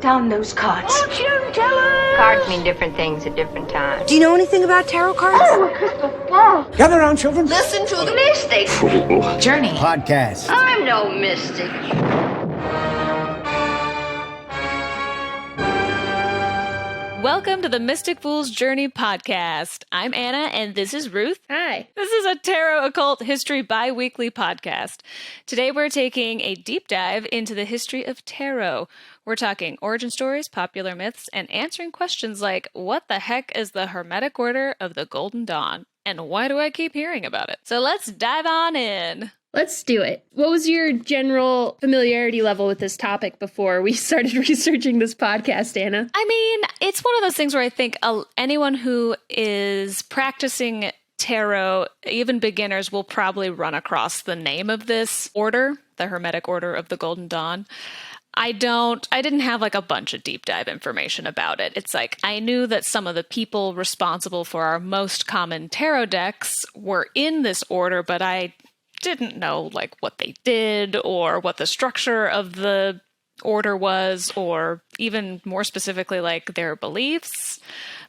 down those cards. Fortune teller! Cards mean different things at different times. Do you know anything about tarot cards? Oh, a crystal ball. Gather around, children. Listen to the mystic. Journey. Podcast. I'm no mystic. Welcome to the Mystic Fool's Journey podcast. I'm Anna, and this is Ruth. Hi. This is a Tarot Occult History bi-weekly podcast. Today we're taking a deep dive into the history of tarot. We're talking origin stories, popular myths, and answering questions like, what the heck is the Hermetic Order of the Golden Dawn? And why do I keep hearing about it? So let's dive on in. Let's do it. What was your general familiarity level with this topic before we started researching this podcast, Anna? I mean, it's one of those things where I think anyone who is practicing tarot, even beginners, will probably run across the name of this order, the Hermetic Order of the Golden Dawn. I didn't have like a bunch of deep dive information about it. It's like I knew that some of the people responsible for our most common tarot decks were in this order, but I didn't know like what they did or what the structure of the order was, or even more specifically like their beliefs.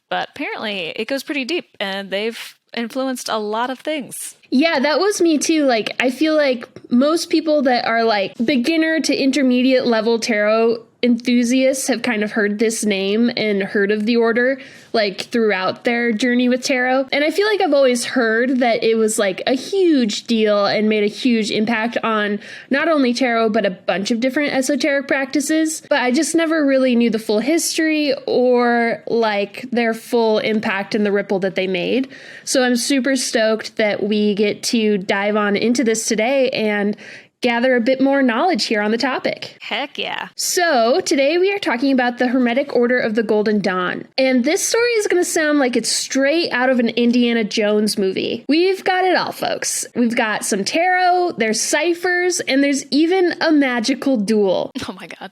But apparently it goes pretty deep and they've influenced a lot of things. Yeah, that was me too. Like, I feel like most people that are like beginner to intermediate level tarot enthusiasts have kind of heard this name and heard of the order like throughout their journey with tarot. And I feel like I've always heard that it was like a huge deal and made a huge impact on not only tarot, but a bunch of different esoteric practices. But I just never really knew the full history or like their full impact and the ripple that they made. So I'm super stoked that we get to dive on into this today and gather a bit more knowledge here on the topic. Heck yeah. So today we are talking about the Hermetic Order of the Golden Dawn. And this story is going to sound like it's straight out of an Indiana Jones movie. We've got it all, folks. We've got some tarot, there's ciphers, and there's even a magical duel. Oh my God.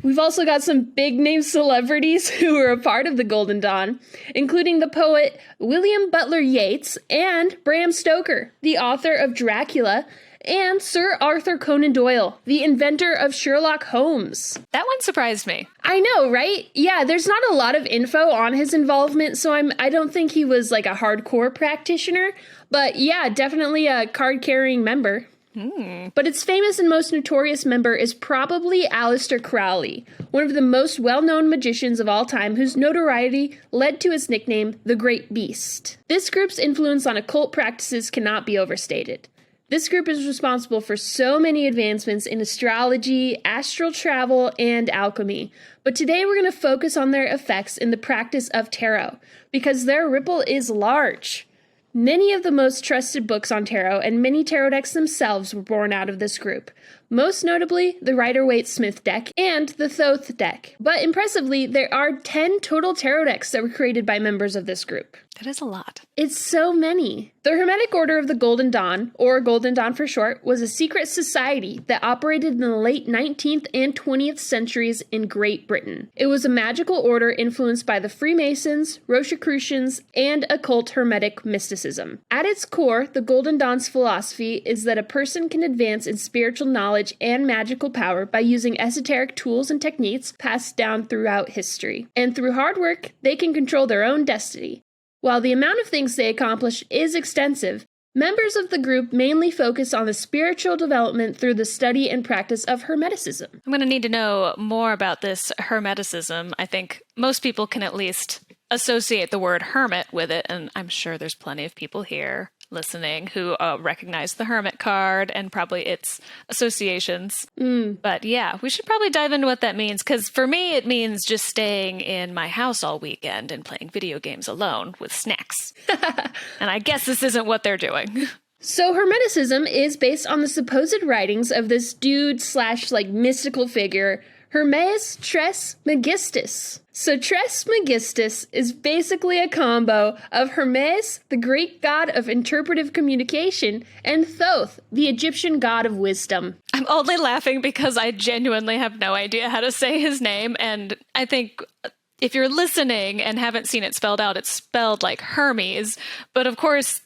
We've also got some big name celebrities who were a part of the Golden Dawn, including the poet William Butler Yeats and Bram Stoker, the author of Dracula, and Sir Arthur Conan Doyle, the inventor of Sherlock Holmes. That one surprised me. I know, right? Yeah, there's not a lot of info on his involvement, so I don't think he was like a hardcore practitioner, but yeah, definitely a card-carrying member. But its famous and most notorious member is probably Aleister Crowley, one of the most well-known magicians of all time whose notoriety led to his nickname, the Great Beast. This group's influence on occult practices cannot be overstated. This group is responsible for so many advancements in astrology, astral travel, and alchemy. But today we're going to focus on their effects in the practice of tarot, because their ripple is large. Many of the most trusted books on tarot and many tarot decks themselves were born out of this group. Most notably, the Rider-Waite-Smith deck and the Thoth deck. But impressively, there are 10 total tarot decks that were created by members of this group. That is a lot. It's so many. The Hermetic Order of the Golden Dawn, or Golden Dawn for short, was a secret society that operated in the late 19th and 20th centuries in Great Britain. It was a magical order influenced by the Freemasons, Rosicrucians, and occult Hermetic mysticism. At its core, the Golden Dawn's philosophy is that a person can advance in spiritual knowledge and magical power by using esoteric tools and techniques passed down throughout history. And through hard work, they can control their own destiny. While the amount of things they accomplish is extensive, members of the group mainly focus on the spiritual development through the study and practice of Hermeticism. I'm going to need to know more about this Hermeticism. I think most people can at least associate the word hermit with it, and I'm sure there's plenty of people here listening who recognize the hermit card and probably its associations. But yeah, we should probably dive into what that means, because for me it means just staying in my house all weekend and playing video games alone with snacks. And I guess this isn't what they're doing. So Hermeticism is based on the supposed writings of this dude / like mystical figure, Hermes Trismegistus. So Trismegistus is basically a combo of Hermes, the Greek god of interpretive communication, and Thoth, the Egyptian god of wisdom. I'm only laughing because I genuinely have no idea how to say his name, and I think if you're listening and haven't seen it spelled out, it's spelled like Hermes, but of course,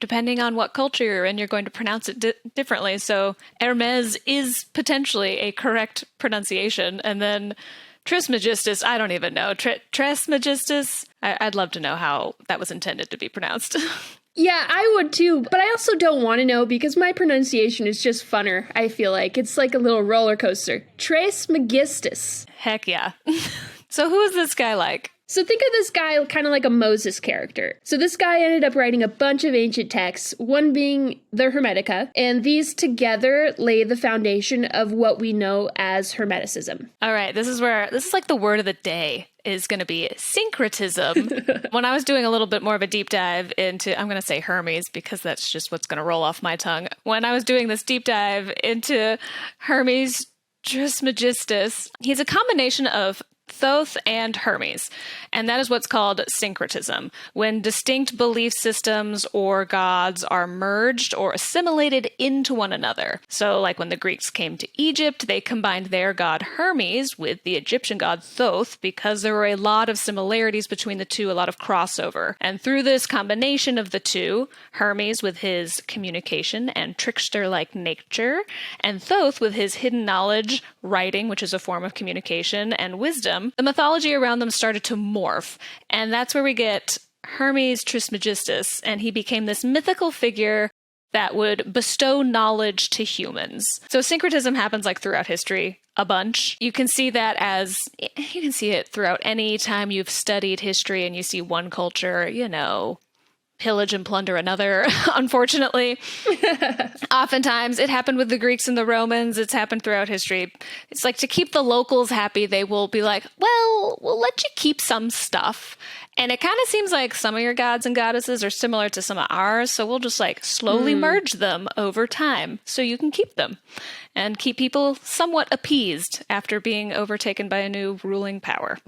depending on what culture you're in, you're going to pronounce it differently. So Hermes is potentially a correct pronunciation, and then Trismegistus, I don't even know. Trismegistus? I'd love to know how that was intended to be pronounced. Yeah, I would too, but I also don't want to know because my pronunciation is just funner, I feel like. It's like a little roller coaster. Trismegistus. Heck yeah. So who is this guy like? So think of this guy kind of like a Moses character. So this guy ended up writing a bunch of ancient texts, one being the Hermetica, and these together lay the foundation of what we know as Hermeticism. All right, this is like the word of the day is going to be syncretism. When I was doing a little bit more of a deep dive into, I'm going to say Hermes because that's just what's going to roll off my tongue. When I was doing this deep dive into Hermes Trismegistus, he's a combination of Thoth and Hermes, and that is what's called syncretism, when distinct belief systems or gods are merged or assimilated into one another. So like when the Greeks came to Egypt, they combined their god Hermes with the Egyptian god Thoth because there were a lot of similarities between the two, a lot of crossover. And through this combination of the two, Hermes with his communication and trickster-like nature, and Thoth with his hidden knowledge, writing, which is a form of communication, and wisdom, the mythology around them started to morph, and that's where we get Hermes Trismegistus, and he became this mythical figure that would bestow knowledge to humans. So syncretism happens like throughout history a bunch. You can see it throughout any time you've studied history and you see one culture, pillage and plunder another, unfortunately. Oftentimes, it happened with the Greeks and the Romans. It's happened throughout history. It's like to keep the locals happy, they will be like, well, we'll let you keep some stuff. And it kind of seems like some of your gods and goddesses are similar to some of ours, so we'll just like slowly merge them over time so you can keep them and keep people somewhat appeased after being overtaken by a new ruling power.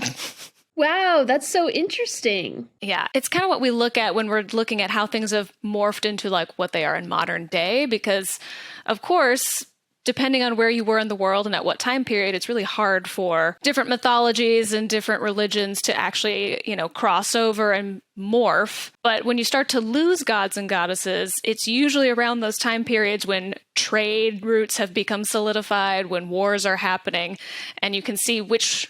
Wow, that's so interesting. Yeah, it's kind of what we look at when we're looking at how things have morphed into like what they are in modern day, because of course, depending on where you were in the world and at what time period, it's really hard for different mythologies and different religions to actually, cross over and morph. But when you start to lose gods and goddesses, it's usually around those time periods when trade routes have become solidified, when wars are happening, and you can see which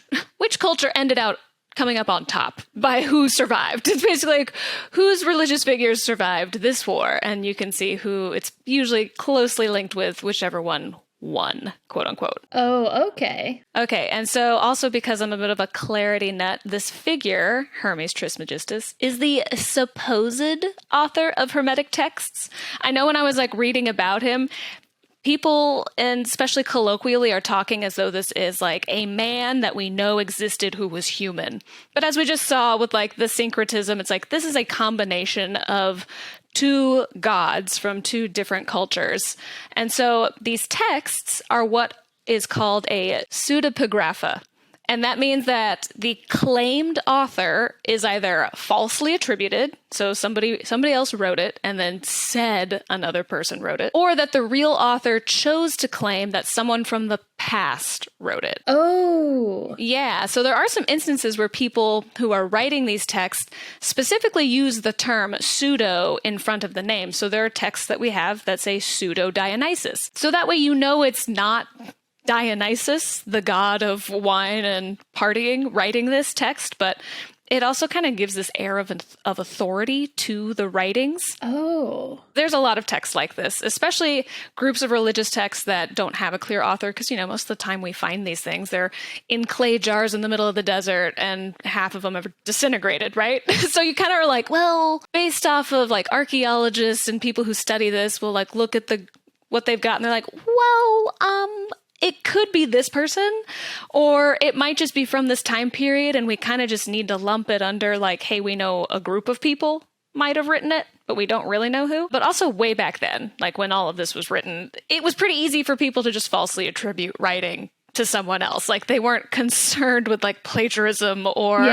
culture ended out coming up on top by who survived. It's basically like whose religious figures survived this war, and you can see who it's usually closely linked with whichever one won, quote unquote. Oh, okay. Okay, and so also because I'm a bit of a clarity nut, this figure, Hermes Trismegistus, is the supposed author of Hermetic texts. I know when I was like reading about him, people, and especially colloquially, are talking as though this is like a man that we know existed who was human. But as we just saw with like the syncretism, it's like this is a combination of two gods from two different cultures. And so these texts are what is called a pseudepigrapha. And that means that the claimed author is either falsely attributed, so somebody else wrote it and then said another person wrote it, or that the real author chose to claim that someone from the past wrote it. Oh. Yeah, so there are some instances where people who are writing these texts specifically use the term pseudo in front of the name. So there are texts that we have that say pseudo Dionysus. So that way it's not Dionysus, the god of wine and partying, writing this text, but it also kind of gives this air of authority to the writings. Oh. There's a lot of texts like this, especially groups of religious texts that don't have a clear author, because, most of the time we find these things, they're in clay jars in the middle of the desert, and half of them have disintegrated, right? So you kind of are like, well, based off of like archaeologists and people who study this will like look at what they've got, and they're like, well, it could be this person, or it might just be from this time period, and we kind of just need to lump it under like, hey, we know a group of people might have written it, but we don't really know who. But also way back then, like when all of this was written, it was pretty easy for people to just falsely attribute writing to someone else. Like they weren't concerned with like plagiarism or,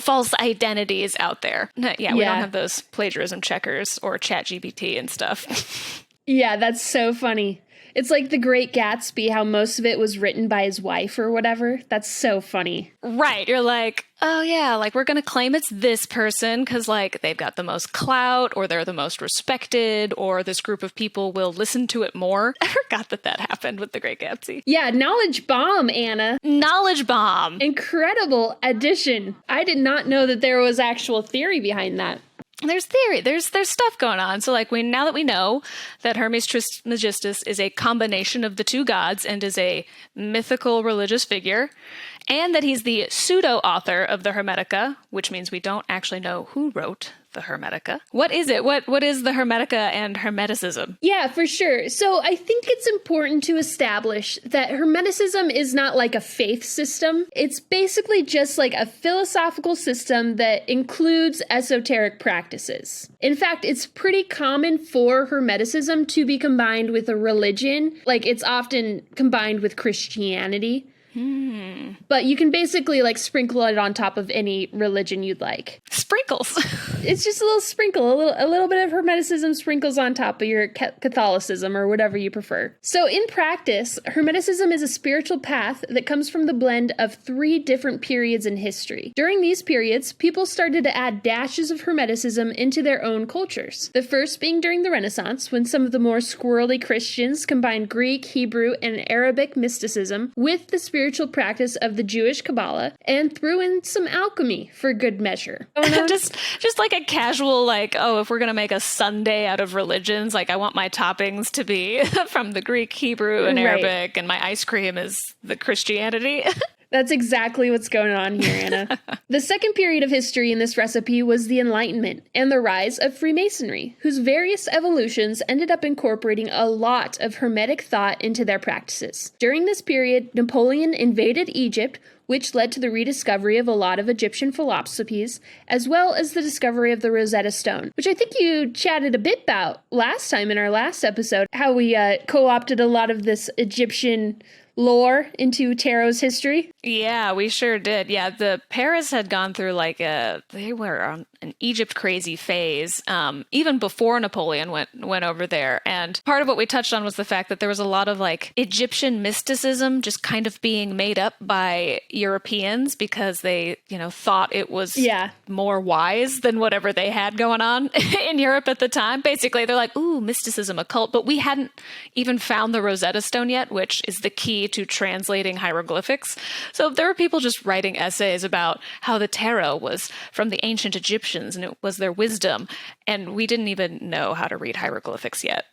false identities out there. We don't have those plagiarism checkers or ChatGPT and stuff. Yeah, that's so funny. It's like The Great Gatsby, how most of it was written by his wife or whatever. That's so funny. Right. You're like, oh yeah, like we're going to claim it's this person because like they've got the most clout or they're the most respected or this group of people will listen to it more. I forgot that happened with The Great Gatsby. Yeah, knowledge bomb, Anna. Knowledge bomb. Incredible addition. I did not know that there was actual theory behind that. There's theory. There's stuff going on. So like now that we know that Hermes Trismegistus is a combination of the two gods and is a mythical religious figure, and that he's the pseudo-author of the Hermetica, which means we don't actually know who wrote the Hermetica. What is it? What is the Hermetica and Hermeticism? Yeah, for sure. So I think it's important to establish that Hermeticism is not like a faith system. It's basically just like a philosophical system that includes esoteric practices. In fact, it's pretty common for Hermeticism to be combined with a religion. Like it's often combined with Christianity. But you can basically like sprinkle it on top of any religion you'd like. Sprinkles. It's just a little sprinkle, a little bit of Hermeticism sprinkles on top of your Catholicism or whatever you prefer. So in practice, Hermeticism is a spiritual path that comes from the blend of 3 different periods in history. During these periods, people started to add dashes of Hermeticism into their own cultures. The first being during the Renaissance, when some of the more squirrely Christians combined Greek, Hebrew, and Arabic mysticism with the spiritual practice of the Jewish Kabbalah and threw in some alchemy for good measure. Just like a casual, like, oh, if we're going to make a sundae out of religions, like I want my toppings to be from the Greek, Hebrew, and Arabic, and my ice cream is the Christianity. That's exactly what's going on here, Anna. The second period of history in this recipe was the Enlightenment and the rise of Freemasonry, whose various evolutions ended up incorporating a lot of Hermetic thought into their practices. During this period, Napoleon invaded Egypt, which led to the rediscovery of a lot of Egyptian philosophies, as well as the discovery of the Rosetta Stone, which I think you chatted a bit about last time in our last episode, how we co-opted a lot of this Egyptian lore into tarot's history. Yeah, we sure did. Yeah, the Paris had gone through like they were on an Egypt crazy phase, even before Napoleon went over there. And part of what we touched on was the fact that there was a lot of like Egyptian mysticism just kind of being made up by Europeans because they, thought it was more wise than whatever they had going on in Europe at the time. Basically, they're like, ooh, mysticism, occult. But we hadn't even found the Rosetta Stone yet, which is the key to translating hieroglyphics. So there were people just writing essays about how the tarot was from the ancient Egyptians and it was their wisdom. And we didn't even know how to read hieroglyphics yet.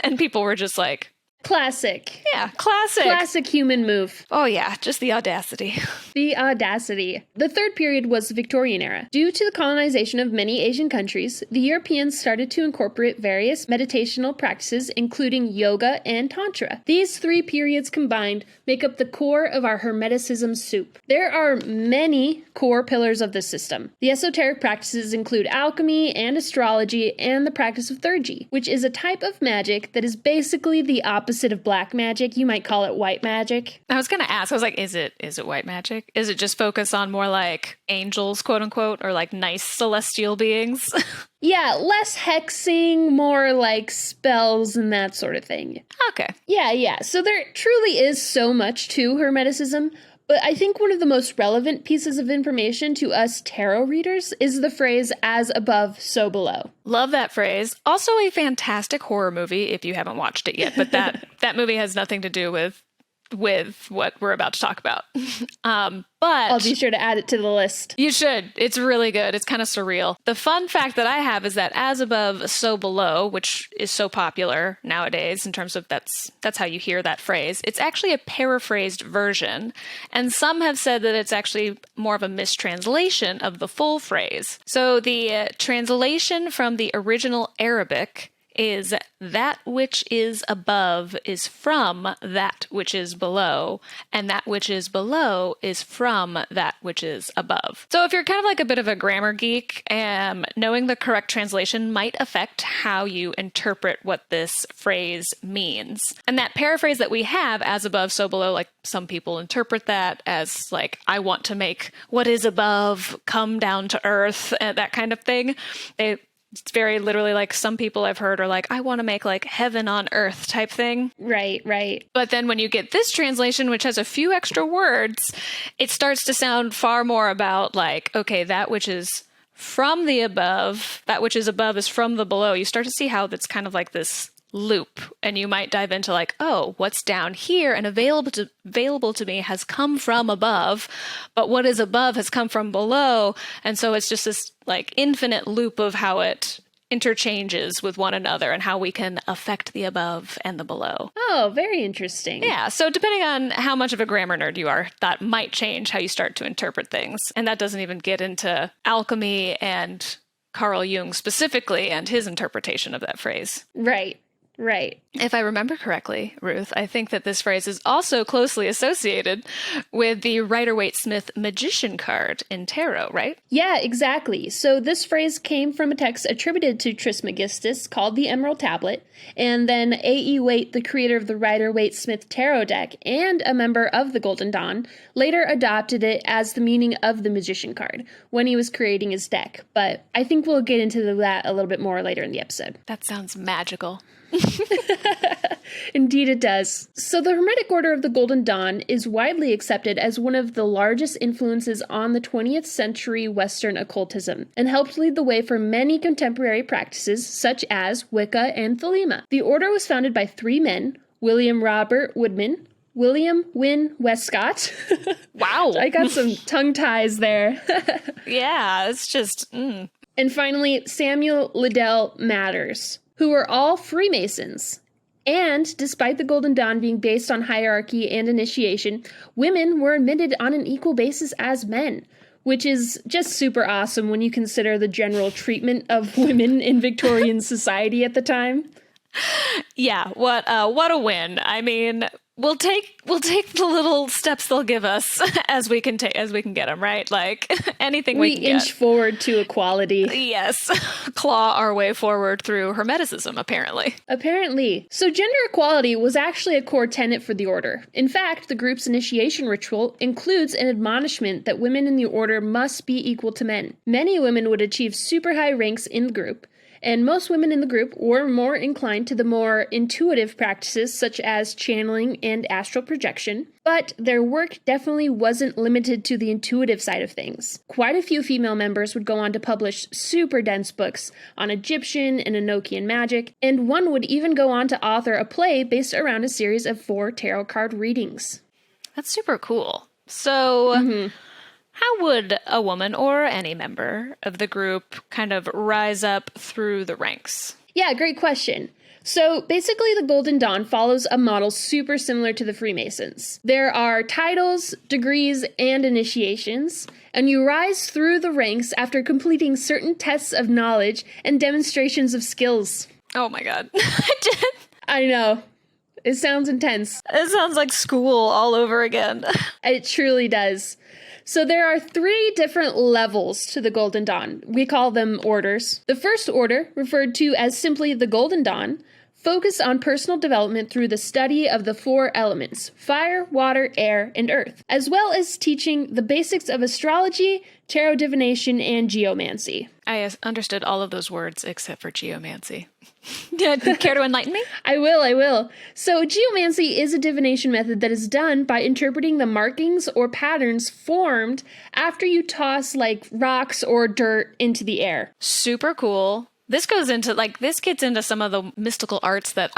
And people were just like, classic. Yeah, classic. Classic human move. Oh yeah, just the audacity. The audacity. The third period was the Victorian era. Due to the colonization of many Asian countries, the Europeans started to incorporate various meditational practices, including yoga and tantra. These 3 periods combined make up the core of our Hermeticism soup. There are many core pillars of this system. The esoteric practices include alchemy and astrology and the practice of theurgy, which is a type of magic that is basically the opposite of black magic. You might call it white magic. I was going to ask, I was like, is it white magic? Is it just focus on more like angels, quote unquote, or like nice celestial beings? Yeah, less hexing, more like spells and that sort of thing. Okay. Yeah. So there truly is so much to Hermeticism, but I think one of the most relevant pieces of information to us tarot readers is the phrase, as above, so below. Love that phrase. Also a fantastic horror movie if you haven't watched it yet, but that movie has nothing to do with what we're about to talk about. But I'll be sure to add it to the list. You should. It's really good. It's kind of surreal. The fun fact that I have is that as above, so below, which is so popular nowadays in terms of that's how you hear that phrase. It's actually a paraphrased version. And some have said that it's actually more of a mistranslation of the full phrase. So the translation from the original Arabic is that which is above is from that which is below, and that which is below is from that which is above. So if you're kind of like a bit of a grammar geek, knowing the correct translation might affect how you interpret what this phrase means. And that paraphrase that we have, as above, so below, like some people interpret that as like, I want to make what is above come down to earth, that kind of thing. It's very literally like some people I've heard are like, I want to make like heaven on earth type thing. Right, right. But then when you get this translation, which has a few extra words, it starts to sound far more about like, okay, that which is from the above, that which is above is from the below. You start to see how that's kind of like this loop, and you might dive into like, oh, what's down here and available to me has come from above, but what is above has come from below. And so it's just this like infinite loop of how it interchanges with one another and how we can affect the above and the below. Oh, very interesting. Yeah, so depending on how much of a grammar nerd you are, that might change how you start to interpret things. And that doesn't even get into alchemy and Carl Jung specifically and his interpretation of that phrase. Right. Right. If I remember correctly, Ruth, I think that this phrase is also closely associated with the Rider-Waite-Smith magician card in tarot, right? Yeah, exactly. So this phrase came from a text attributed to Trismegistus called the Emerald Tablet, and then A.E. Waite, the creator of the Rider-Waite-Smith tarot deck and a member of the Golden Dawn, later adopted it as the meaning of the magician card when he was creating his deck. But I think we'll get into that a little bit more later in the episode. That sounds magical. Indeed it does. So the Hermetic Order of the Golden Dawn is widely accepted as one of the largest influences on the 20th century Western occultism and helped lead the way for many contemporary practices such as Wicca and Thelema. The order was founded by 3 men, William Robert Woodman, William Wynne Westcott. Wow. I got some tongue ties there. Yeah, it's just... And finally, Samuel Liddell Matters, who were all Freemasons. And despite the Golden Dawn being based on hierarchy and initiation, women were admitted on an equal basis as men, which is just super awesome when you consider the general treatment of women in Victorian society at the time. Yeah, what a win. I mean, we'll take the little steps they'll give us as we can get them, right? Like anything we can inch get. Forward to equality. Yes, claw our way forward through Hermeticism, apparently. Apparently. So gender equality was actually a core tenet for the order. In fact, the group's initiation ritual includes an admonishment that women in the order must be equal to men. Many women would achieve super high ranks in the group, and most women in the group were more inclined to the more intuitive practices such as channeling and astral projection, but their work definitely wasn't limited to the intuitive side of things. Quite a few female members would go on to publish super dense books on Egyptian and Enochian magic, and one would even go on to author a play based around a series of 4 tarot card readings. That's super cool. So... How would a woman or any member of the group kind of rise up through the ranks? Yeah, great question. So basically the Golden Dawn follows a model super similar to the Freemasons. There are titles, degrees, and initiations, and you rise through the ranks after completing certain tests of knowledge and demonstrations of skills. Oh my god. I did. I know. It sounds intense. It sounds like school all over again. It truly does. So there are 3 different levels to the Golden Dawn. We call them orders. The first order, referred to as simply the Golden Dawn, focused on personal development through the study of the 4 elements, fire, water, air, and earth, as well as teaching the basics of astrology, tarot divination, and geomancy. I understood all of those words except for geomancy. Care to enlighten me? I will. So geomancy is a divination method that is done by interpreting the markings or patterns formed after you toss like rocks or dirt into the air. Super cool. This gets into some of the mystical arts that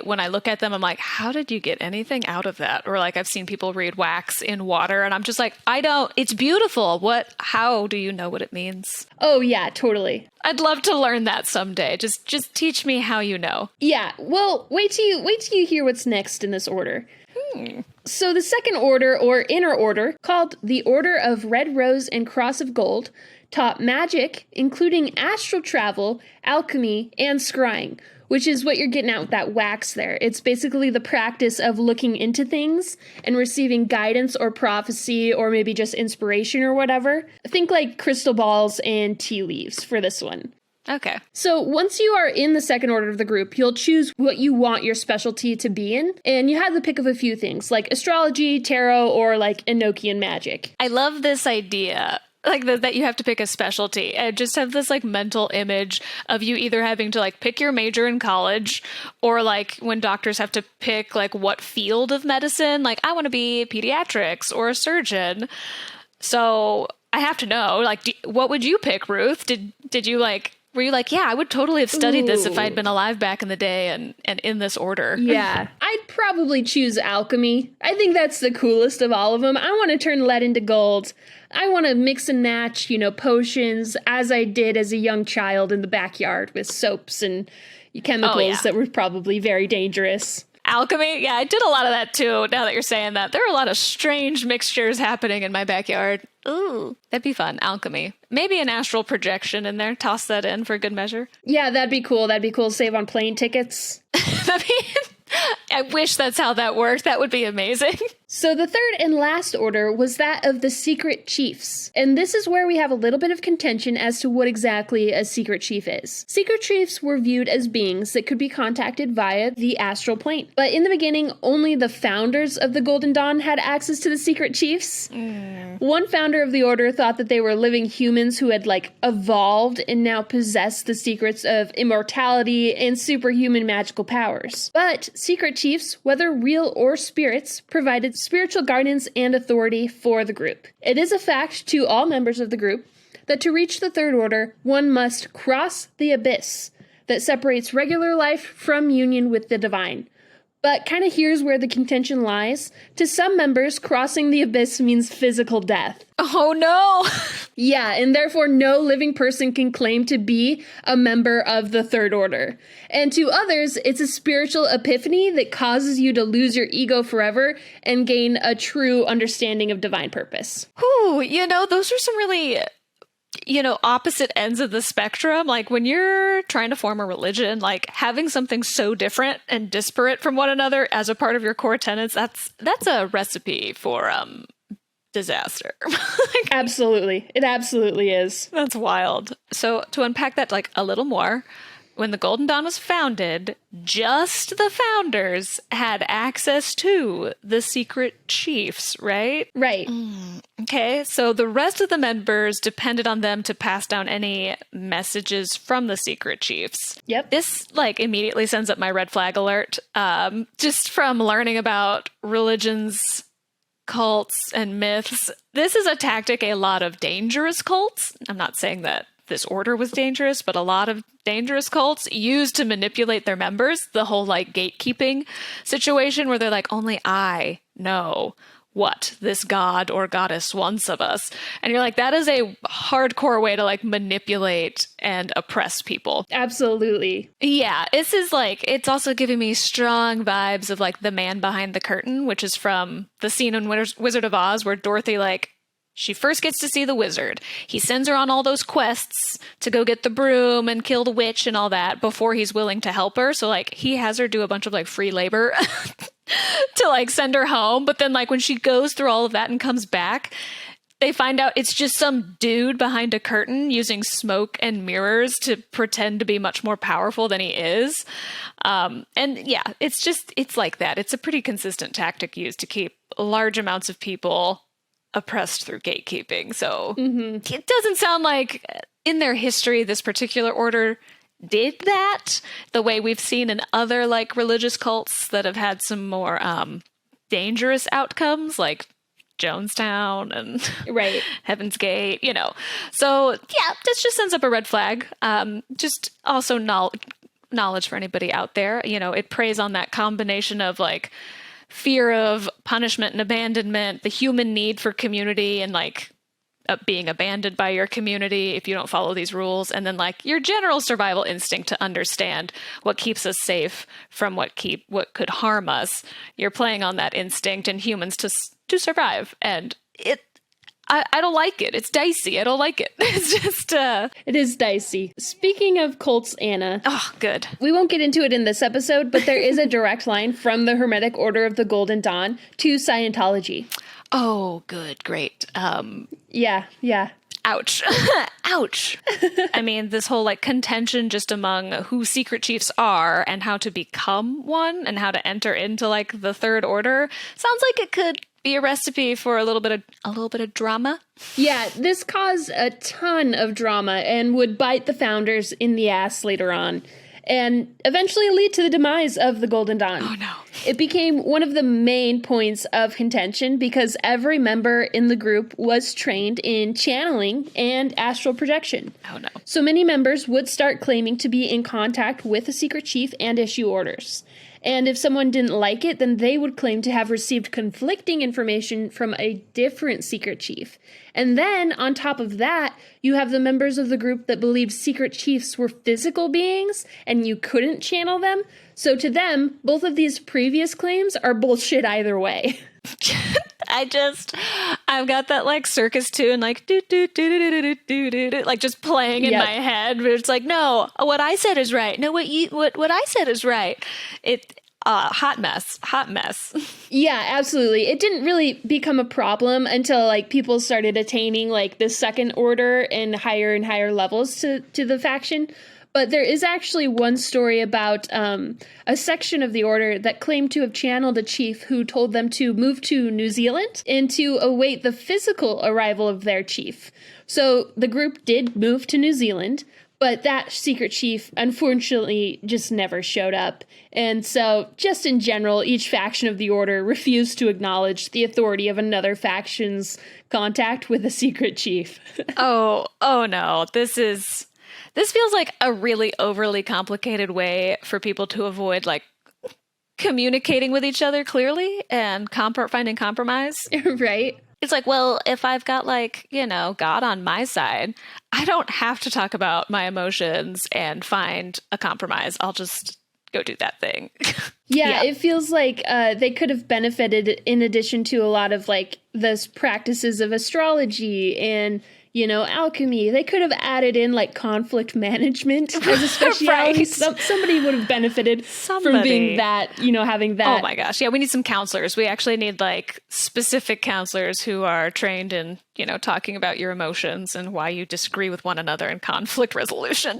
when I look at them, I'm like, how did you get anything out of that? Or like I've seen people read wax in water and I'm just like, it's beautiful. How do you know what it means? Oh yeah, totally. I'd love to learn that someday. Just teach me how you know. Yeah, well, wait till you hear what's next in this order. So the second order, or inner order, called the Order of Red Rose and Cross of Gold, taught magic, including astral travel, alchemy, and scrying, which is what you're getting at with that wax there. It's basically the practice of looking into things and receiving guidance or prophecy or maybe just inspiration or whatever. Think like crystal balls and tea leaves for this one. Okay. So once you are in the second order of the group, you'll choose what you want your specialty to be in. And you have the pick of a few things like astrology, tarot, or like Enochian magic. I love this idea Like that you have to pick a specialty. I just have this like mental image of you either having to like pick your major in college, or like when doctors have to pick like what field of medicine, like I want to be pediatrics or a surgeon. So I have to know, like, what would you pick, Ruth? Did you like, were you like, yeah, I would totally have studied this if I'd been alive back in the day and in this order? Yeah, I'd probably choose alchemy. I think that's the coolest of all of them. I want to turn lead into gold. I want to mix and match, potions as I did as a young child in the backyard with soaps and chemicals that were probably very dangerous. Alchemy? Yeah, I did a lot of that too, now that you're saying that. There are a lot of strange mixtures happening in my backyard. Ooh, that'd be fun. Alchemy. Maybe an astral projection in there. Toss that in for good measure. Yeah, that'd be cool. That'd be cool to save on plane tickets. I wish that's how that worked. That would be amazing. So the third and last order was that of the secret chiefs. And this is where we have a little bit of contention as to what exactly a secret chief is. Secret chiefs were viewed as beings that could be contacted via the astral plane. But in the beginning, only the founders of the Golden Dawn had access to the secret chiefs. One founder of the order thought that they were living humans who had evolved and now possessed the secrets of immortality and superhuman magical powers. But secret chiefs, whether real or spirits, provided spiritual guidance and authority for the group. It is a fact to all members of the group that to reach the third order, one must cross the abyss that separates regular life from union with the divine. But kind of here's where the contention lies. To some members, crossing the abyss means physical death. Oh no! Yeah, and therefore no living person can claim to be a member of the Third Order. And to others, it's a spiritual epiphany that causes you to lose your ego forever and gain a true understanding of divine purpose. Ooh, those are some really, opposite ends of the spectrum. Like when you're trying to form a religion, like having something so different and disparate from one another as a part of your core tenets, that's a recipe for disaster. Absolutely. It absolutely is. That's wild. So to unpack that a little more, when the Golden Dawn was founded, just the founders had access to the secret chiefs, right? Right. Okay, so the rest of the members depended on them to pass down any messages from the secret chiefs. Yep. This, immediately sends up my red flag alert. Just from learning about religions, cults, and myths, this is a tactic a lot of dangerous cults, I'm not saying that this order was dangerous, but a lot of dangerous cults use to manipulate their members. The whole gatekeeping situation where they're like, only I know what this god or goddess wants of us. And you're like, that is a hardcore way to manipulate and oppress people. Absolutely. Yeah, this is it's also giving me strong vibes of the man behind the curtain, which is from the scene in Wizard of Oz where Dorothy she first gets to see the wizard. He sends her on all those quests to go get the broom and kill the witch and all that before he's willing to help her. So he has her do a bunch of free labor to send her home. But then when she goes through all of that and comes back, they find out it's just some dude behind a curtain using smoke and mirrors to pretend to be much more powerful than he is. And yeah, it's like that. It's a pretty consistent tactic used to keep large amounts of people oppressed through gatekeeping. So It doesn't sound like in their history this particular order did that the way we've seen in other religious cults that have had some more dangerous outcomes, like Jonestown and right. Heaven's Gate, So yeah, this just sends up a red flag. Just also knowledge for anybody out there. It preys on that combination of fear of punishment and abandonment, the human need for community and being abandoned by your community if you don't follow these rules, and then your general survival instinct to understand what keeps us safe from what could harm us. You're playing on that instinct in humans to survive, and I don't like it. It's dicey. I don't like it. It's just... It is dicey. Speaking of cults, Anna. Oh, good. We won't get into it in this episode, but there is a direct line from the Hermetic Order of the Golden Dawn to Scientology. Oh, good. Great. Yeah. Ouch. Ouch. I mean, this whole contention just among who secret chiefs are and how to become one and how to enter into the Third Order sounds like it could be a recipe for a little bit of drama. Yeah, this caused a ton of drama and would bite the founders in the ass later on, and eventually lead to the demise of the Golden Dawn. Oh no. It became one of the main points of contention because every member in the group was trained in channeling and astral projection. Oh no. So many members would start claiming to be in contact with a secret chief and issue orders. And if someone didn't like it, then they would claim to have received conflicting information from a different secret chief. And then, on top of that, you have the members of the group that believed secret chiefs were physical beings and you couldn't channel them. So to them, both of these previous claims are bullshit either way. I've got that like circus tune, like do do do do do do do do, like just playing in my head. But it's like, no, what I said is right. No, what I said is right. Hot mess. Yeah, absolutely. It didn't really become a problem until like people started attaining like the second order and higher levels to the faction. But there is actually one story about a section of the order that claimed to have channeled a chief who told them to move to New Zealand and to await the physical arrival of their chief. So the group did move to New Zealand, but that secret chief, unfortunately, just never showed up. And so, just in general, each faction of the order refused to acknowledge the authority of another faction's contact with a secret chief. Oh no. This feels like a really overly complicated way for people to avoid, like, communicating with each other clearly and finding compromise. Right? It's like, well, if I've got, like, God on my side, I don't have to talk about my emotions and find a compromise. I'll just go do that thing. Yeah, it feels like they could have benefited in addition to a lot of, like, the practices of astrology and alchemy. They could have added in like conflict management as a specialty. Right. Somebody would have benefited from being that, having that. Oh my gosh. Yeah, we need some counselors. We actually need like specific counselors who are trained in, talking about your emotions and why you disagree with one another in conflict resolution.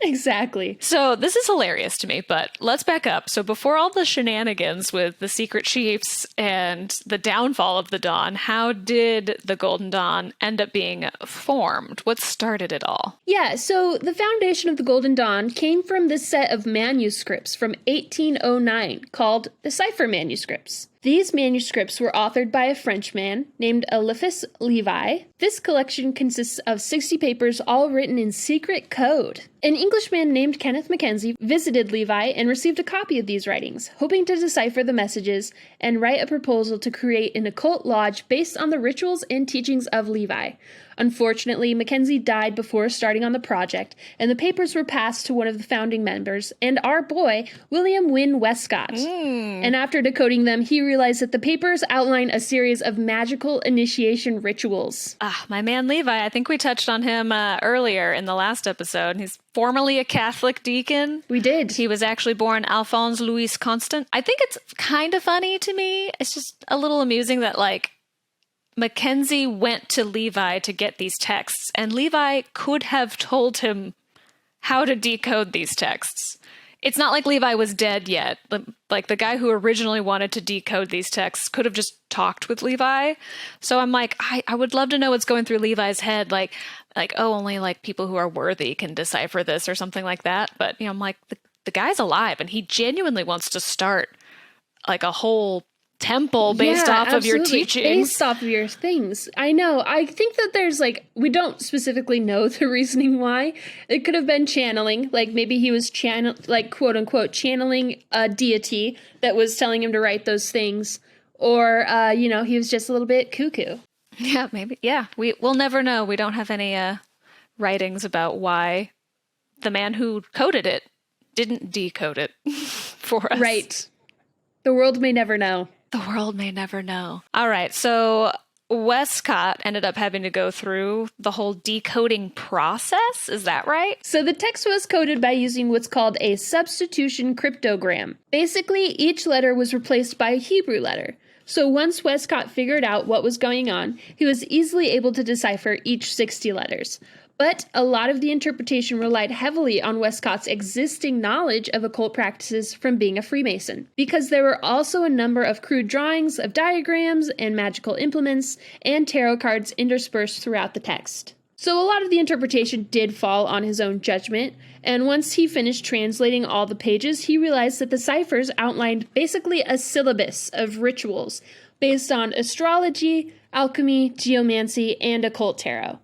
Exactly. So this is hilarious to me, but let's back up. So before all the shenanigans with the secret chiefs and the downfall of the Dawn, how did the Golden Dawn end up being formed? What started it all? Yeah, so the foundation of the Golden Dawn came from this set of manuscripts from 1809 called the Cipher Manuscripts. These manuscripts were authored by a Frenchman named Eliphas Levi. This collection consists of 60 papers all written in secret code. An Englishman named Kenneth Mackenzie visited Levi and received a copy of these writings, hoping to decipher the messages and write a proposal to create an occult lodge based on the rituals and teachings of Levi. Unfortunately, Mackenzie died before starting on the project, and the papers were passed to one of the founding members, and our boy, William Wynne Westcott. And after decoding them, he realized that the papers outline a series of magical initiation rituals. My man Levi, I think we touched on him earlier in the last episode. He's formerly a Catholic deacon. We did. He was actually born Alphonse Louis Constant. I think it's kind of funny to me. It's just a little amusing that, like, Mackenzie went to Levi to get these texts, and Levi could have told him how to decode these texts. It's not like Levi was dead yet. Like, the guy who originally wanted to decode these texts could have just talked with Levi. So I'm like, I would love to know what's going through Levi's head. Like, oh, only like people who are worthy can decipher this or something like that. But, I'm like, the guy's alive, and he genuinely wants to start like a whole temple based off of your teachings. Based off of your things. I know. I think that there's like, we don't specifically know the reasoning why. It could have been channeling. Like maybe he was quote unquote channeling a deity that was telling him to write those things. Or, he was just a little bit cuckoo. Yeah, maybe. Yeah, we'll never know. We don't have any writings about why the man who coded it didn't decode it for us. Right. The world may never know. The world may never know. All right, so Westcott ended up having to go through the whole decoding process. Is that right? So the text was coded by using what's called a substitution cryptogram. Basically, each letter was replaced by a Hebrew letter. So once Westcott figured out what was going on, he was easily able to decipher each 60 letters. But a lot of the interpretation relied heavily on Westcott's existing knowledge of occult practices from being a Freemason, because there were also a number of crude drawings of diagrams and magical implements and tarot cards interspersed throughout the text. So a lot of the interpretation did fall on his own judgment, and once he finished translating all the pages, he realized that the ciphers outlined basically a syllabus of rituals based on astrology, alchemy, geomancy, and occult tarot.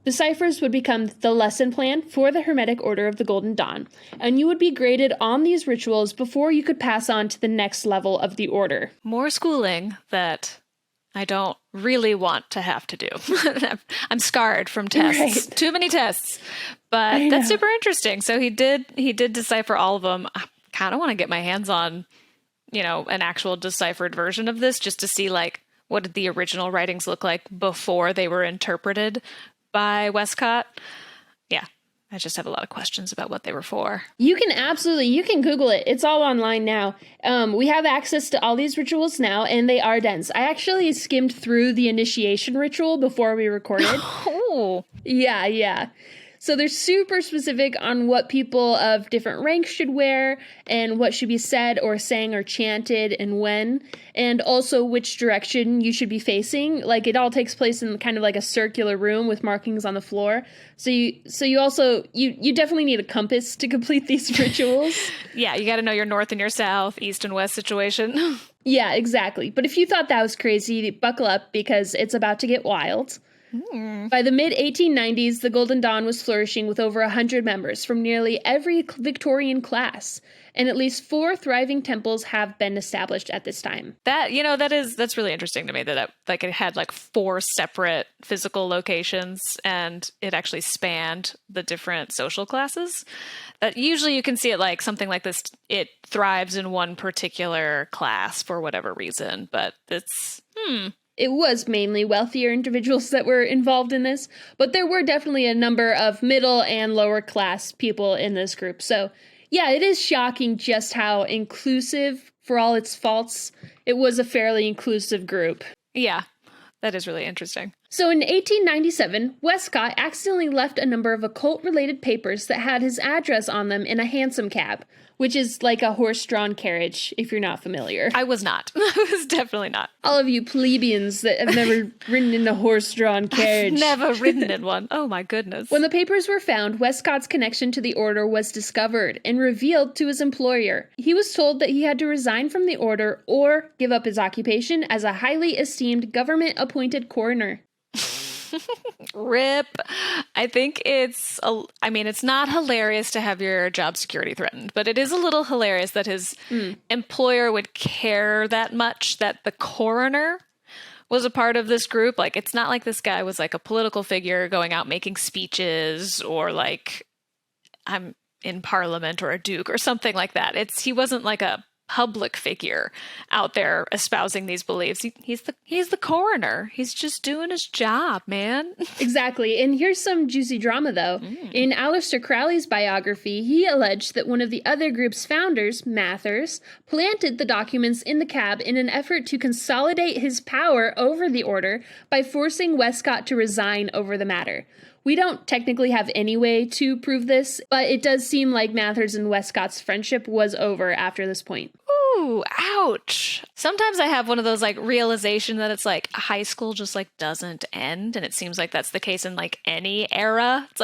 The ciphers would become the lesson plan for the Hermetic Order of the Golden Dawn, and you would be graded on these rituals before you could pass on to the next level of the order. More schooling that I don't really want to have to do. I'm scarred from tests. Right. Too many tests. But that's super interesting. So he did decipher all of them. I kind of want to get my hands on, an actual deciphered version of this just to see what did the original writings look like before they were interpreted by Westcott. Yeah, I just have a lot of questions about what they were for. You can Google it. It's all online now. We have access to all these rituals now, and they are dense. I actually skimmed through the initiation ritual before we recorded. Oh. Yeah. So they're super specific on what people of different ranks should wear and what should be said or sang or chanted and when, and also which direction you should be facing. It all takes place in kind of like a circular room with markings on the floor. So you definitely need a compass to complete these rituals. Yeah, you got to know your north and your south, east and west situation. Yeah, exactly. But if you thought that was crazy, buckle up because it's about to get wild. By the mid-1890s, the Golden Dawn was flourishing with over 100 members from nearly every Victorian class, and at least 4 thriving temples have been established at this time. That's really interesting to me that it had 4 separate physical locations, and it actually spanned the different social classes. That usually you can see it something like this. It thrives in one particular class for whatever reason, but it's It was mainly wealthier individuals that were involved in this, but there were definitely a number of middle and lower class people in this group. So, yeah, it is shocking just how inclusive, for all its faults, it was a fairly inclusive group. Yeah, that is really interesting. So in 1897, Westcott accidentally left a number of occult-related papers that had his address on them in a hansom cab, which is like a horse-drawn carriage, if you're not familiar. I was not. I was definitely not. All of you plebeians that have never ridden in a horse-drawn carriage. I've never ridden in one. Oh my goodness. When the papers were found, Westcott's connection to the order was discovered and revealed to his employer. He was told that he had to resign from the order or give up his occupation as a highly esteemed government-appointed coroner. RIP. I think it's not hilarious to have your job security threatened, but it is a little hilarious that his employer would care that much that the coroner was a part of this group. It's not like this guy was a political figure going out making speeches or I'm in parliament or a duke or something like that. He wasn't a public figure out there espousing these beliefs. He's the coroner. He's just doing his job, man. Exactly. And here's some juicy drama, though. In Aleister Crowley's biography, he alleged that one of the other group's founders, Mathers, planted the documents in the cab in an effort to consolidate his power over the order by forcing Westcott to resign over the matter. We don't technically have any way to prove this, but it does seem like Mathers and Westcott's friendship was over after this point. Ooh, ouch. Sometimes I have one of those realization that it's high school just doesn't end, and it seems like that's the case in any era. It's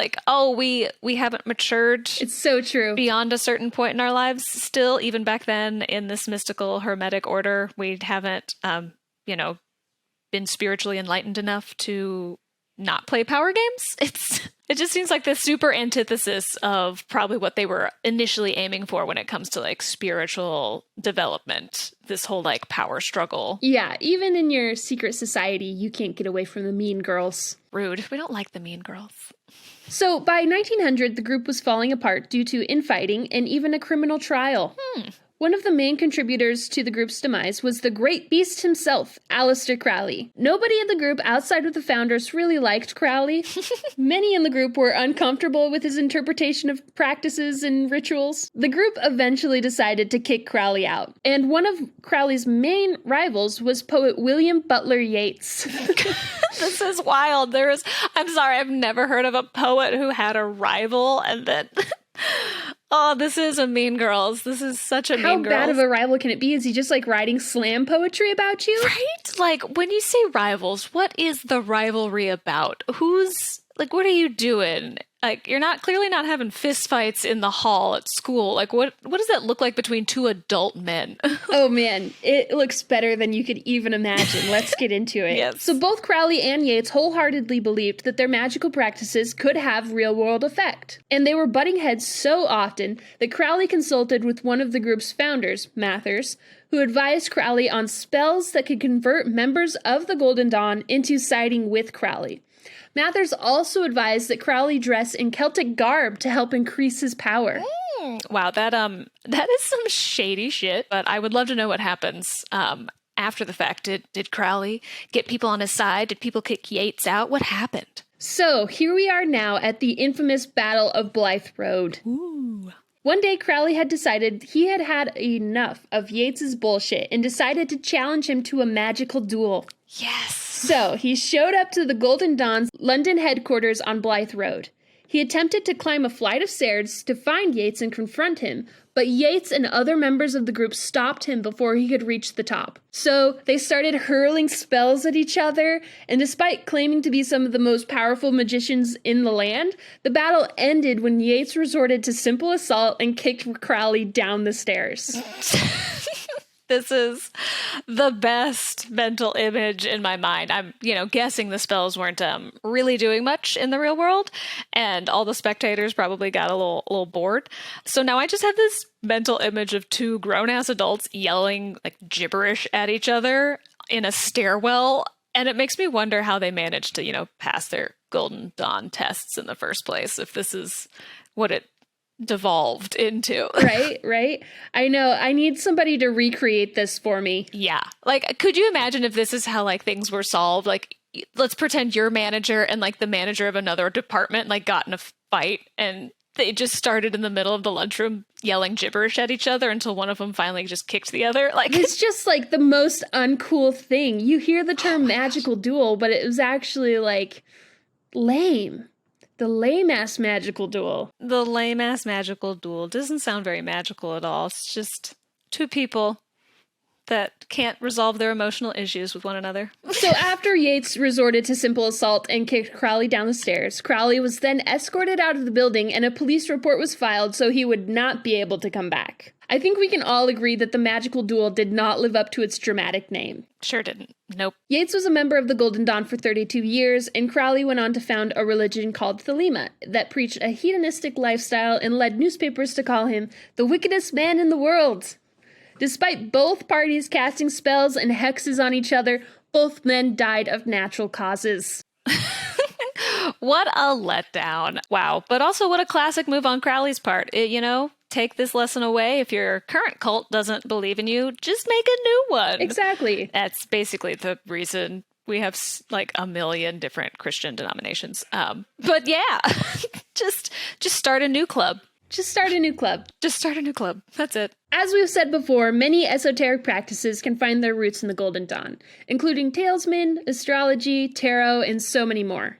we haven't matured. It's so true. Beyond a certain point in our lives still, even back then in this mystical Hermetic Order, we haven't been spiritually enlightened enough to not play power games. It just seems like the super antithesis of probably what they were initially aiming for when it comes to spiritual development, this whole power struggle. Yeah, even in your secret society, you can't get away from the mean girls. Rude. We don't like the mean girls. So by 1900, the group was falling apart due to infighting and even a criminal trial. One of the main contributors to the group's demise was the great beast himself, Aleister Crowley. Nobody in the group outside of the founders really liked Crowley. Many in the group were uncomfortable with his interpretation of practices and rituals. The group eventually decided to kick Crowley out. And one of Crowley's main rivals was poet William Butler Yeats. This is wild. I'm sorry, I've never heard of a poet who had a rival and then... Oh, this is a Mean Girls. This is such a Mean Girls. How bad of a rival can it be? Is he just like writing slam poetry about you? Right? Like, when you say rivals, what is the rivalry about? What are you doing? Like, you're clearly not having fist fights in the hall at school. Like, what does that look like between two adult men? Oh man, it looks better than you could even imagine. Let's get into it. Yes. So both Crowley and Yeats wholeheartedly believed that their magical practices could have real-world effect. And they were butting heads so often that Crowley consulted with one of the group's founders, Mathers, who advised Crowley on spells that could convert members of the Golden Dawn into siding with Crowley. Mathers also advised that Crowley dress in Celtic garb to help increase his power. Wow, that is some shady shit, but I would love to know what happens after the fact. Did Crowley get people on his side? Did people kick Yeats out? What happened? So, here we are now at the infamous Battle of Blythe Road. Ooh. One day, Crowley had decided he had had enough of Yeats's bullshit and decided to challenge him to a magical duel. Yes. So, he showed up to the Golden Dawn's London headquarters on Blythe Road. He attempted to climb a flight of stairs to find Yeats and confront him, but Yeats and other members of the group stopped him before he could reach the top. So, they started hurling spells at each other, and despite claiming to be some of the most powerful magicians in the land, the battle ended when Yeats resorted to simple assault and kicked Crowley down the stairs. This is the best mental image in my mind. I'm, guessing the spells weren't really doing much in the real world, and all the spectators probably got a little bored. So now I just have this mental image of two grown-ass adults yelling like gibberish at each other in a stairwell, and it makes me wonder how they managed to, pass their Golden Dawn tests in the first place, if this is what it devolved into. Right. I know. I need somebody to recreate this for me. Yeah. Like, could you imagine if this is how, like, things were solved? Like, let's pretend your manager and, like, the manager of another department, like, got in a fight and they just started in the middle of the lunchroom yelling gibberish at each other until one of them finally just kicked the other. Like, it's just, like, the most uncool thing. You hear the term magical duel, but it was actually, like, lame. The lame-ass magical duel. The lame-ass magical duel doesn't sound very magical at all. It's just two people that can't resolve their emotional issues with one another. So after Yeats resorted to simple assault and kicked Crowley down the stairs, Crowley was then escorted out of the building and a police report was filed so he would not be able to come back. I think we can all agree that the magical duel did not live up to its dramatic name. Sure didn't. Nope. Yeats was a member of the Golden Dawn for 32 years, and Crowley went on to found a religion called Thelema that preached a hedonistic lifestyle and led newspapers to call him the wickedest man in the world. Despite both parties casting spells and hexes on each other, both men died of natural causes. What a letdown. Wow. But also what a classic move on Crowley's part. Take this lesson away. If your current cult doesn't believe in you, just make a new one. Exactly. That's basically the reason we have like a million different Christian denominations. But yeah, just start a new club. Just start a new club. Just start a new club. That's it. As we've said before, many esoteric practices can find their roots in the Golden Dawn, including talisman, astrology, tarot, and so many more.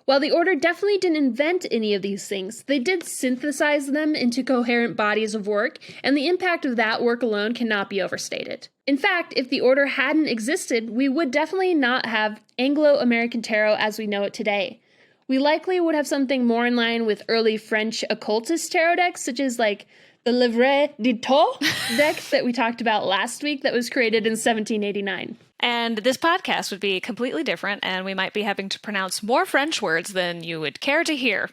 While the Order definitely didn't invent any of these things, they did synthesize them into coherent bodies of work, and the impact of that work alone cannot be overstated. In fact, if the Order hadn't existed, we would definitely not have Anglo-American tarot as we know it today. We likely would have something more in line with early French occultist tarot decks, such as like the Livret du Temps deck that we talked about last week that was created in 1789. And this podcast would be completely different, and we might be having to pronounce more French words than you would care to hear.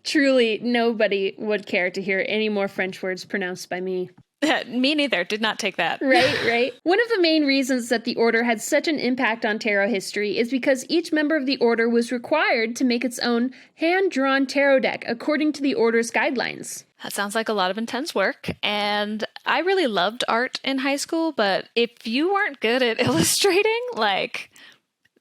Truly, nobody would care to hear any more French words pronounced by me. Me neither. Did not take that. Right. One of the main reasons that the order had such an impact on tarot history is because each member of the order was required to make its own hand-drawn tarot deck according to the order's guidelines. That sounds like a lot of intense work, and I really loved art in high school, but if you weren't good at illustrating, like,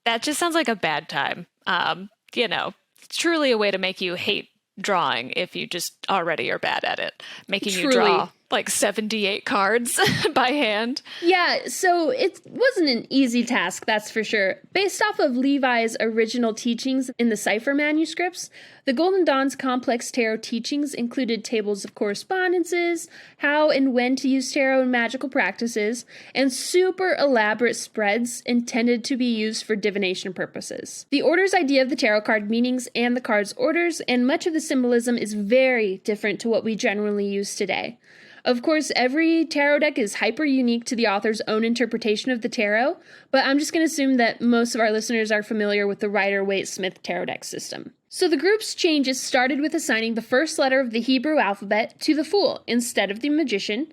that just sounds like a bad time. It's truly a way to make you hate drawing if you just already are bad at it, making you draw like 78 cards by hand. Yeah, so it wasn't an easy task, that's for sure. Based off of Levi's original teachings in the cipher manuscripts, the Golden Dawn's complex tarot teachings included tables of correspondences, how and when to use tarot in magical practices, and super elaborate spreads intended to be used for divination purposes. The order's idea of the tarot card meanings and the card's orders, and much of the symbolism is very different to what we generally use today. Of course, every tarot deck is hyper unique to the author's own interpretation of the tarot, but I'm just going to assume that most of our listeners are familiar with the Rider-Waite-Smith tarot deck system. So the group's changes started with assigning the first letter of the Hebrew alphabet to the Fool instead of the Magician,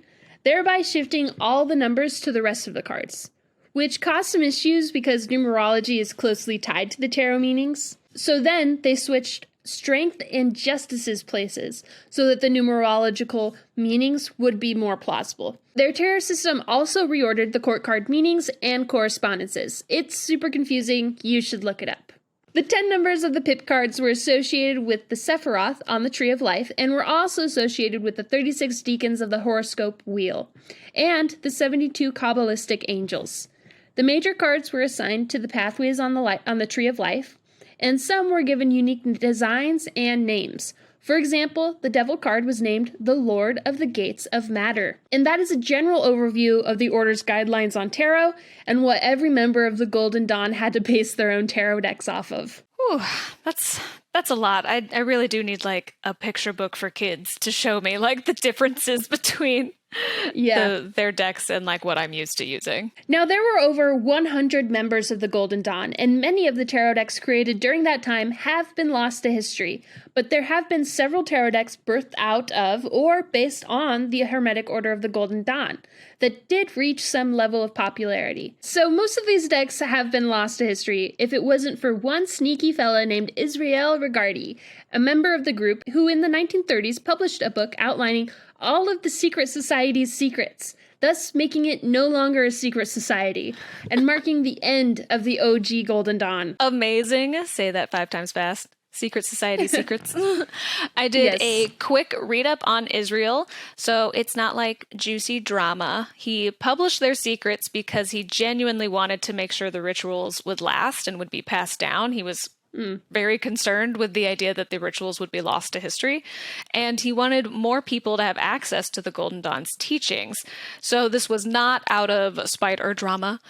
thereby shifting all the numbers to the rest of the cards, which caused some issues because numerology is closely tied to the tarot meanings. So then they switched Strength and Justice's places so that the numerological meanings would be more plausible. Their tarot system also reordered the court card meanings and correspondences. It's super confusing. You should look it up. The 10 numbers of the pip cards were associated with the Sephiroth on the Tree of Life and were also associated with the 36 deacons of the horoscope wheel and the 72 Kabbalistic angels. The major cards were assigned to the pathways on the Tree of Life, and some were given unique designs and names. For example, the Devil card was named the Lord of the Gates of Matter. And that is a general overview of the Order's guidelines on tarot and what every member of the Golden Dawn had to base their own tarot decks off of. Whew, that's a lot. I really do need like a picture book for kids to show me like the differences between their decks and like what I'm used to using. Now, there were over 100 members of the Golden Dawn, and many of the tarot decks created during that time have been lost to history, but there have been several tarot decks birthed out of or based on the Hermetic Order of the Golden Dawn that did reach some level of popularity. So most of these decks have been lost to history if it wasn't for one sneaky fella named Israel Regardie, a member of the group who in the 1930s published a book outlining all of the secret society's secrets, thus making it no longer a secret society, and marking the end of the OG Golden Dawn. Amazing. Say that 5 times fast. Secret society secrets. I did a quick read up on Israel, so it's not like juicy drama. He published their secrets because he genuinely wanted to make sure the rituals would last and would be passed down. He was very concerned with the idea that the rituals would be lost to history, and he wanted more people to have access to the Golden Dawn's teachings. So this was not out of spite or drama.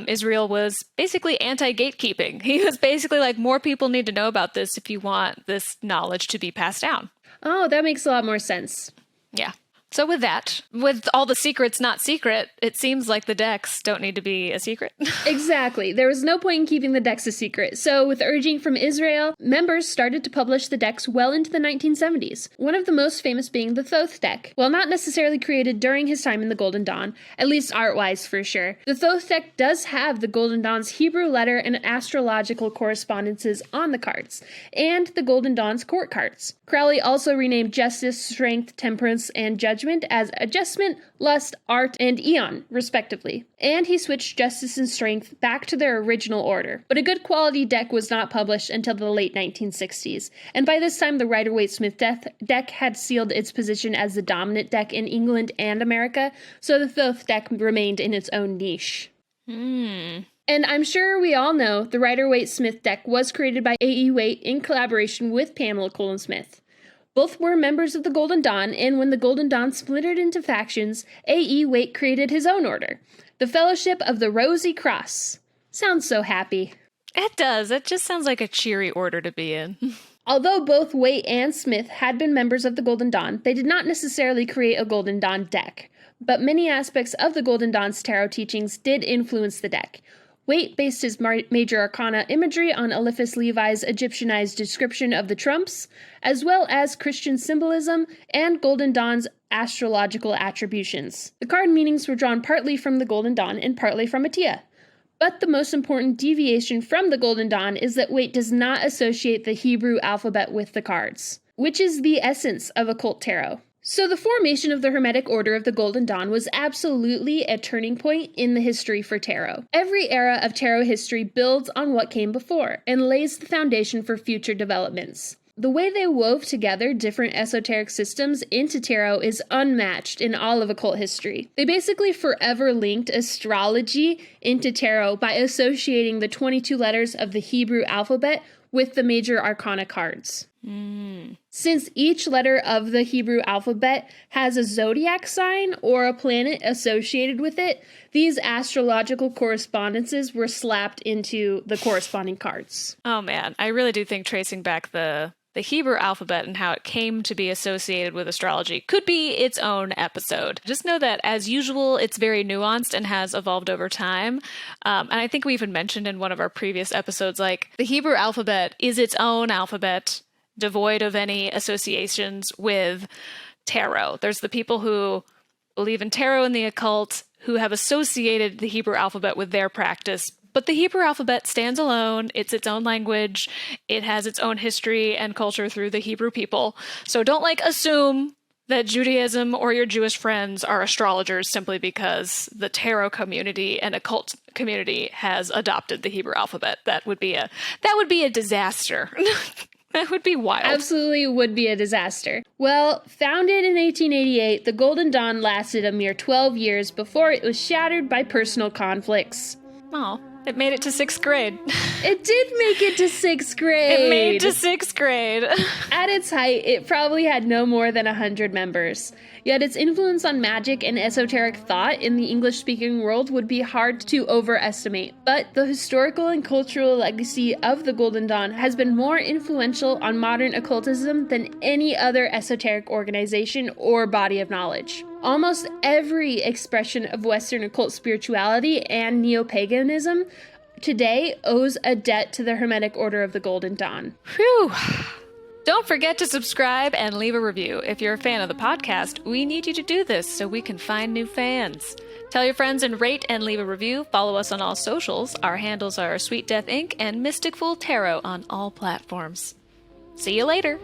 Israel was basically anti-gatekeeping. He was basically like, more people need to know about this if you want this knowledge to be passed down. Oh, that makes a lot more sense. Yeah. So with that, with all the secrets not secret, it seems like the decks don't need to be a secret. Exactly. There was no point in keeping the decks a secret. So with urging from Israel, members started to publish the decks well into the 1970s. One of the most famous being the Thoth deck. While not necessarily created during his time in the Golden Dawn, at least art-wise for sure, the Thoth deck does have the Golden Dawn's Hebrew letter and astrological correspondences on the cards, and the Golden Dawn's court cards. Crowley also renamed Justice, Strength, Temperance, and Judgment as Adjustment, Lust, Art, and Eon, respectively. And he switched Justice and Strength back to their original order. But a good quality deck was not published until the late 1960s, and by this time the Rider-Waite-Smith deck had sealed its position as the dominant deck in England and America, so the Thoth deck remained in its own niche. And I'm sure we all know the Rider-Waite-Smith deck was created by A.E. Waite in collaboration with Pamela Colin-Smith. Both were members of the Golden Dawn, and when the Golden Dawn splintered into factions, A.E. Waite created his own order, the Fellowship of the Rosy Cross. Sounds so happy. It does. It just sounds like a cheery order to be in. Although both Waite and Smith had been members of the Golden Dawn, they did not necessarily create a Golden Dawn deck, but many aspects of the Golden Dawn's tarot teachings did influence the deck. Waite based his major arcana imagery on Eliphas Levi's Egyptianized description of the trumps, as well as Christian symbolism and Golden Dawn's astrological attributions. The card meanings were drawn partly from the Golden Dawn and partly from Atia. But the most important deviation from the Golden Dawn is that Waite does not associate the Hebrew alphabet with the cards, which is the essence of occult tarot. So the formation of the Hermetic Order of the Golden Dawn was absolutely a turning point in the history for tarot. Every era of tarot history builds on what came before and lays the foundation for future developments. The way they wove together different esoteric systems into tarot is unmatched in all of occult history. They basically forever linked astrology into tarot by associating the 22 letters of the Hebrew alphabet with the major arcana cards. Since each letter of the Hebrew alphabet has a zodiac sign or a planet associated with it, these astrological correspondences were slapped into the corresponding cards. Oh man, I really do think tracing back the Hebrew alphabet and how it came to be associated with astrology could be its own episode. Just know that, as usual, it's very nuanced and has evolved over time. And I think we even mentioned in one of our previous episodes, like, the Hebrew alphabet is its own alphabet, devoid of any associations with tarot. There's the people who believe in tarot and the occult who have associated the Hebrew alphabet with their practice. But the Hebrew alphabet stands alone. It's its own language. It has its own history and culture through the Hebrew people. So don't assume that Judaism or your Jewish friends are astrologers simply because the tarot community and occult community has adopted the Hebrew alphabet. That would be a disaster. That would be wild. Absolutely would be a disaster. Well, founded in 1888, the Golden Dawn lasted a mere 12 years before it was shattered by personal conflicts. Oh, it made it to 6th grade. It did make it to 6th grade. It made it to 6th grade. At its height, it probably had no more than 100 members. Yet its influence on magic and esoteric thought in the English-speaking world would be hard to overestimate. But the historical and cultural legacy of the Golden Dawn has been more influential on modern occultism than any other esoteric organization or body of knowledge. Almost every expression of Western occult spirituality and neo-paganism today owes a debt to the Hermetic Order of the Golden Dawn. Whew. Don't forget to subscribe and leave a review. If you're a fan of the podcast, we need you to do this so we can find new fans. Tell your friends and rate and leave a review. Follow us on all socials. Our handles are Sweet Death Inc. and Mystic Fool Tarot on all platforms. See you later.